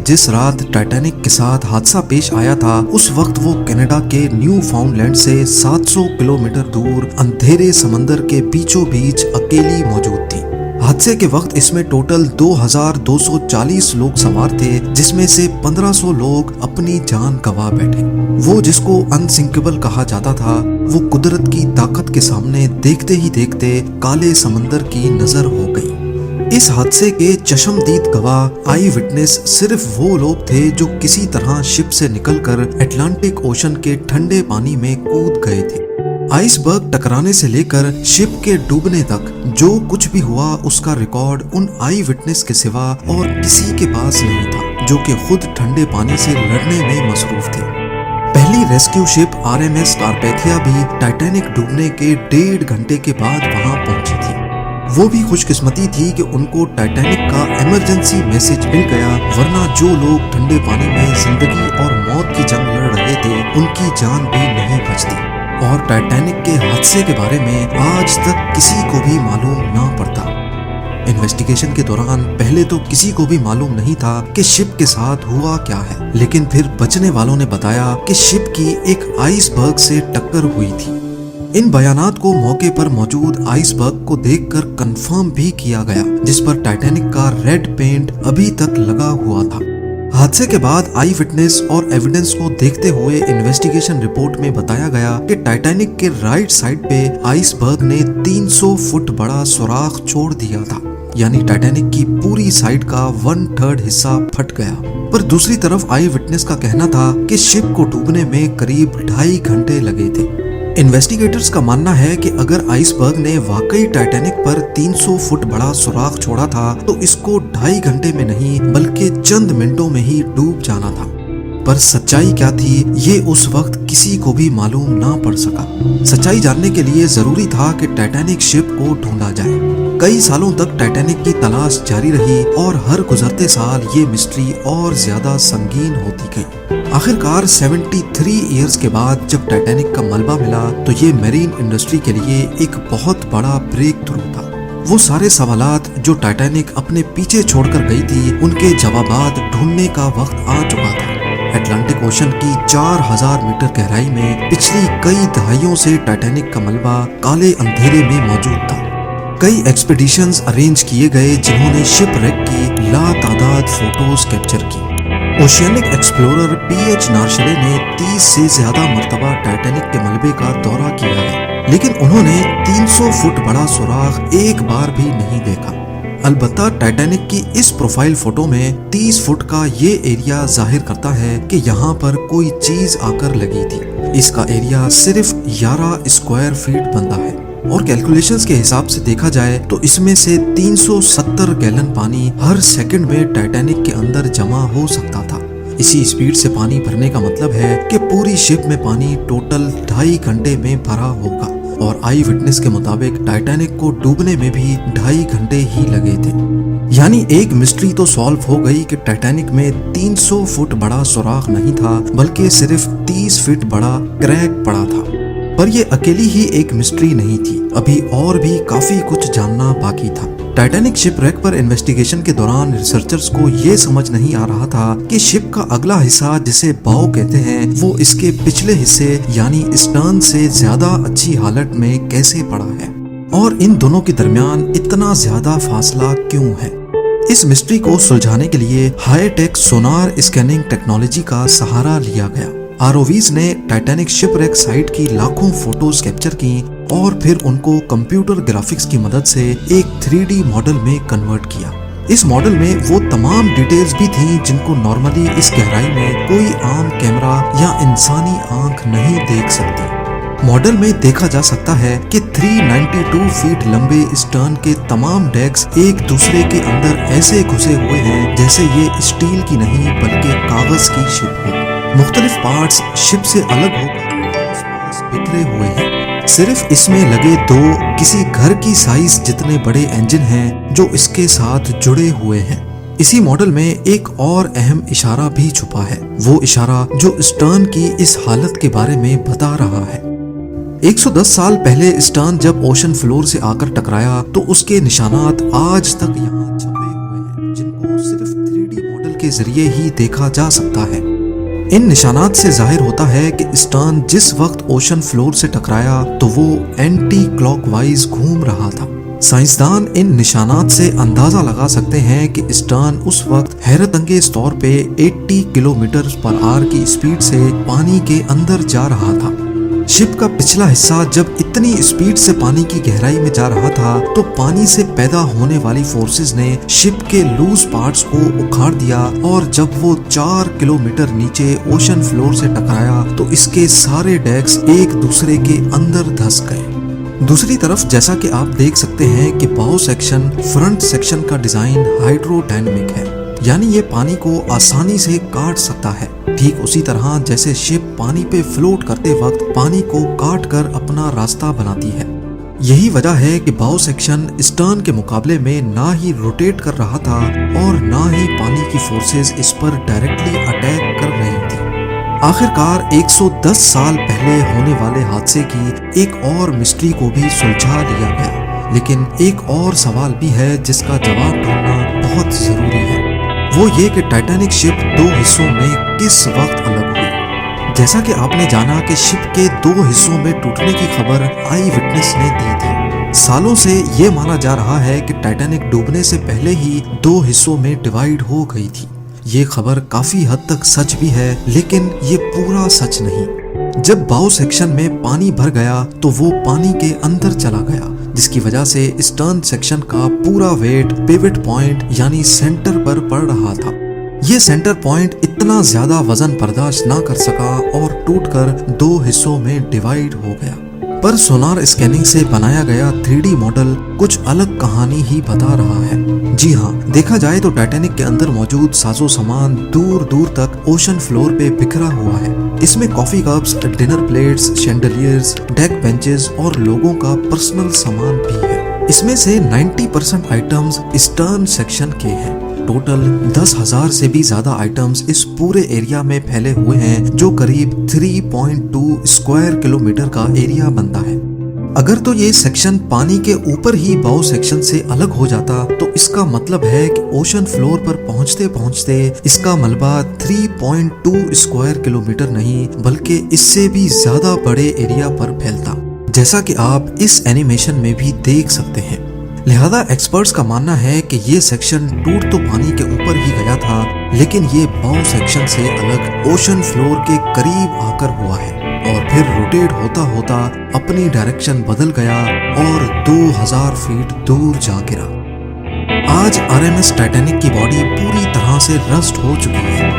जिस रात टाइटैनिक के साथ हादसा पेश आया था उस वक्त वो कनाडा के न्यू फाउंडलैंड से 700 किलोमीटर दूर अंधेरे समंदर के बीचों बीच अकेली मौजूद थी। हादसे के वक्त इसमें टोटल 2240 लोग सवार थे, जिसमें से 1500 लोग अपनी जान गंवा बैठे। वो जिसको अनसिंकेबल कहा जाता था, वो कुदरत की ताकत के सामने देखते ही देखते काले समंदर की नजर हो गई। इस हादसे के चश्मदीद गवाह आई विटनेस सिर्फ वो लोग थे जो किसी तरह शिप से निकलकर अटलांटिक ओशन के ठंडे पानी में कूद गए थे। आइसबर्ग टकराने से लेकर शिप के डूबने तक जो कुछ भी हुआ उसका रिकॉर्ड उन आई विटनेस के सिवा और किसी के पास नहीं था, जो कि खुद ठंडे पानी से लड़ने में मसरूफ थे। पहली रेस्क्यू शिप RMS कारपेथिया भी टाइटैनिक डूबने के 1.5 घंटे के बाद वहां पहुंची थी। वो भी खुशकिस्मती थी कि उनको टाइटैनिक का इमरजेंसी मैसेज मिल गया, वरना जो लोग ठंडे पानी में जिंदगी और मौत की जंग लड़ रहे थे उनकी जान भी नहीं बचती। और टाइटैनिक के हादसे के बारे में आज तक किसी को भी मालूम ना पड़ता। इन्वेस्टिगेशन के दौरान पहले तो किसी को भी मालूम नहीं था कि शिप के साथ हुआ क्या है, लेकिन फिर बचने वालों ने बताया कि शिप की एक आइसबर्ग से टक्कर हुई थी। इन बयानात को मौके पर मौजूद आइसबर्ग को देखकर कंफर्म भी किया गया, जिस पर टाइटैनिक का रेड पेंट अभी तक लगा हुआ था। हादसे के बाद आई विटनेस और एविडेंस को देखते हुए इन्वेस्टिगेशन रिपोर्ट में बताया गया कि टाइटैनिक के राइट साइड पे आइसबर्ग ने 300 फुट बड़ा सुराख छोड़ दिया था, यानी टाइटैनिक की पूरी साइड का 1/3 हिस्सा फट गया। पर दूसरी तरफ आई विटनेस का कहना था कि शिप को डूबने में करीब 2.5 घंटे लगे थे। इन्वेस्टिगेटर्स का मानना है कि अगर आइसबर्ग ने वाकई टाइटैनिक पर 300 फुट बड़ा सुराख छोड़ा था तो इसको 2.5 घंटे में नहीं बल्कि चंद मिनटों में ही डूब जाना था। पर सच्चाई क्या थी ये उस वक्त किसी को भी मालूम ना पड़ सका। सच्चाई जानने के लिए जरूरी था कि टाइटैनिक शिप को ढूंढा जाए। कई सालों तक टाइटैनिक की तलाश जारी रही और हर गुजरते साल ये मिस्ट्री और ज्यादा संगीन होती गई। आखिरकार 73 इयर्स के बाद जब टाइटैनिक का मलबा मिला तो ये मैरीन इंडस्ट्री के लिए एक बहुत बड़ा ब्रेक थ्रू था। वो सारे सवालात जो टाइटैनिक अपने पीछे छोड़कर गई थी उनके जवाबात ढूंढने का वक्त आ चुका था। अटलांटिक ओशन की 4000 मीटर गहराई में पिछली कई दहाइयों से टाइटैनिक का मलबा काले अंधेरे में मौजूद था। कई एक्सपीडिशंस अरेंज किए गए जिन्होंने शिपरेक की लातादाद फोटोज कैप्चर की। ओशियनिक एक्सप्लोरर PH नार्शले ने 30 से ज्यादा मर्तबा टाइटैनिक के मलबे का दौरा किया है, लेकिन उन्होंने 300 फुट बड़ा सुराख एक बार भी नहीं देखा। अलबत्ता टाइटैनिक की इस प्रोफाइल फोटो में 30 फुट का ये एरिया जाहिर करता है कि यहाँ पर कोई चीज आकर लगी थी। इसका एरिया सिर्फ 11 स्क्वायर फीट बनता है और कैलकुलेशंस के हिसाब से देखा जाए तो इसमें से 370 गैलन पानी हर सेकंड में टाइटैनिक के अंदर जमा हो सकता था। इसी स्पीड से पानी भरने का मतलब है कि पूरी शिप में पानी टोटल 2.5 घंटे में भरा होगा। और आई विटनेस के मुताबिक टाइटैनिक को डूबने में भी 2.5 घंटे ही लगे थे। यानी एक मिस्ट्री तो सॉल्व हो गई कि टाइटैनिक में 300 फुट बड़ा सुराख नहीं था बल्कि सिर्फ 30 फीट बड़ा क्रैक पड़ा था। पर ये अकेली ही एक मिस्ट्री नहीं थी, अभी और भी काफी कुछ जानना बाकी था। टाइटैनिक शिपरेक पर इन्वेस्टिगेशन के दौरान रिसर्चर्स को ये समझ नहीं आ रहा था कि शिप का अगला हिस्सा जिसे बाव कहते हैं वो इसके पिछले हिस्से यानी स्टर्न से ज्यादा अच्छी हालत में कैसे पड़ा है और इन दोनों के दरमियान इतना ज्यादा फासला क्यों है। इस मिस्ट्री को सुलझाने के लिए हाईटेक सोनार स्कैनिंग टेक्नोलॉजी का सहारा लिया गया। ROVs ने टाइटैनिक शिपरेक साइट की लाखों फोटोज कैप्चर की और फिर उनको कंप्यूटर ग्राफिक्स की मदद से एक 3D मॉडल में कन्वर्ट किया। इस मॉडल में वो तमाम डिटेल्स भी थी जिनको नॉर्मली इस गहराई में कोई आम कैमरा या इंसानी आंख नहीं देख सकती। मॉडल में देखा जा सकता है कि 392 फीट लंबे स्टर्न के तमाम डेक्स एक दूसरे के अंदर ऐसे घुसे हुए हैं जैसे ये स्टील की नहीं बल्कि कागज की शिप हो। मुख्तलिफ पार्ट्स शिप से अलग होकर आसपास बिखरे हुए हैं। सिर्फ इसमें लगे 2 किसी घर की साइज जितने बड़े इंजन हैं जो इसके साथ जुड़े हुए हैं। इसी मॉडल में एक और अहम इशारा भी छुपा है, वो इशारा जो स्टर्न की इस हालत के बारे में बता रहा है। 110 साल पहले स्टर्न जब ओशन फ्लोर से आकर टकराया तो उसके निशानात आज तक यहाँ छपे हुए हैं, जिनको सिर्फ 3D मॉडल के जरिए ही देखा जा सकता है। इन निशानात से जाहिर होता है कि स्टर्न जिस वक्त ओशन फ्लोर से टकराया तो वो एंटी क्लॉकवाइज घूम रहा था। साइंसदान इन निशानात से अंदाजा लगा सकते हैं कि स्टर्न उस वक्त हैरत अंगेज तौर पे 80 किलोमीटर पर आवर की स्पीड से पानी के अंदर जा रहा था। शिप का पिछला हिस्सा जब इतनी स्पीड से पानी की गहराई में जा रहा था तो पानी से पैदा होने वाली फोर्सेस ने शिप के लूज पार्ट्स को उखाड़ दिया, और जब वो 4 किलोमीटर नीचे ओशन फ्लोर से टकराया तो इसके सारे डेक्स एक दूसरे के अंदर धंस गए। दूसरी तरफ जैसा कि आप देख सकते हैं कि बाउ सेक्शन फ्रंट सेक्शन का डिजाइन हाइड्रोडायनेमिक है, यानी ये पानी को आसानी से काट सकता है, ठीक उसी तरह जैसे शिप पानी पे फ्लोट करते वक्त पानी को काट कर अपना रास्ता बनाती है। यही वजह है कि बाउ सेक्शन स्टर्न के मुकाबले में ना ही रोटेट कर रहा था और ना ही पानी की फोर्सेस इस पर डायरेक्टली अटैक कर रही थी। आखिरकार 110 साल पहले होने वाले हादसे की एक और मिस्ट्री को भी सुलझा लिया गया, लेकिन एक और सवाल भी है जिसका जवाब ढूंढना बहुत जरूरी है। वो ये कि टाइटैनिक शिप 2 हिस्सों में किस वक्त अलग हुई। जैसा कि आपने जाना कि शिप के 2 हिस्सों में टूटने की खबर आई विटनेस ने दी थी। सालों से ये माना जा रहा है कि टाइटैनिक डूबने से पहले ही 2 हिस्सों में डिवाइड हो गई थी। ये खबर काफी हद तक सच भी है, लेकिन ये पूरा सच नहीं। जब बाउ सेक्शन में पानी भर गया तो वो पानी के अंदर चला गया, जिसकी वजह से स्टर्न सेक्शन का पूरा वेट पिवट पॉइंट यानी सेंटर पर पड़ रहा था। ये सेंटर पॉइंट इतना ज्यादा वजन बर्दाश्त ना कर सका और टूटकर 2 हिस्सों में डिवाइड हो गया। पर सोनार स्कैनिंग से बनाया गया 3D मॉडल कुछ अलग कहानी ही बता रहा है। जी हाँ, देखा जाए तो टाइटैनिक के अंदर मौजूद साजो सामान दूर दूर तक ओशन फ्लोर पे बिखरा हुआ है। इसमें coffee cups, dinner plates, chandeliers, deck benches और लोगों का पर्सनल सामान भी है। इसमें से 90% आइटम्स स्टर्न सेक्शन के हैं। टोटल 10,000 से भी ज्यादा आइटम्स इस पूरे एरिया में फैले हुए हैं, जो करीब 3.2 स्क्वायर किलोमीटर का एरिया बनता है। अगर तो ये सेक्शन पानी के ऊपर ही बाउ सेक्शन से अलग हो जाता तो इसका मतलब है कि ओशन फ्लोर पर पहुंचते पहुंचते इसका मलबा 3.2 स्क्वायर किलोमीटर नहीं बल्कि इससे भी ज्यादा बड़े एरिया पर फैलता, जैसा कि आप इस एनिमेशन में भी देख सकते हैं। लिहाजा एक्सपर्ट्स का मानना है कि ये सेक्शन टूट तो पानी के ऊपर ही गया था, लेकिन ये बाउ सेक्शन से अलग ओशन फ्लोर के करीब आकर हुआ है और फिर रोटेट होता होता अपनी डायरेक्शन बदल गया और 2000 फीट दूर जा गिरा। आज RMS टाइटैनिक की बॉडी पूरी तरह से रस्ट हो चुकी है।